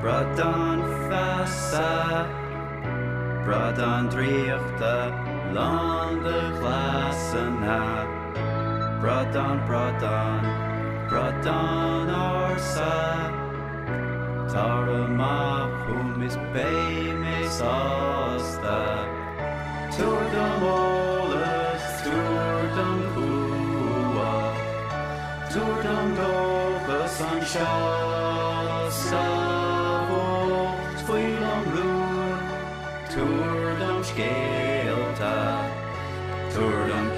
Bradan festa, Bradan driechte, lande klassen ha. Bradan orsa, Tarama humis beimis asta. Turdam oles, turdam hua, turdam dobes an shasta. Twilam lun, turdam skelta, turdam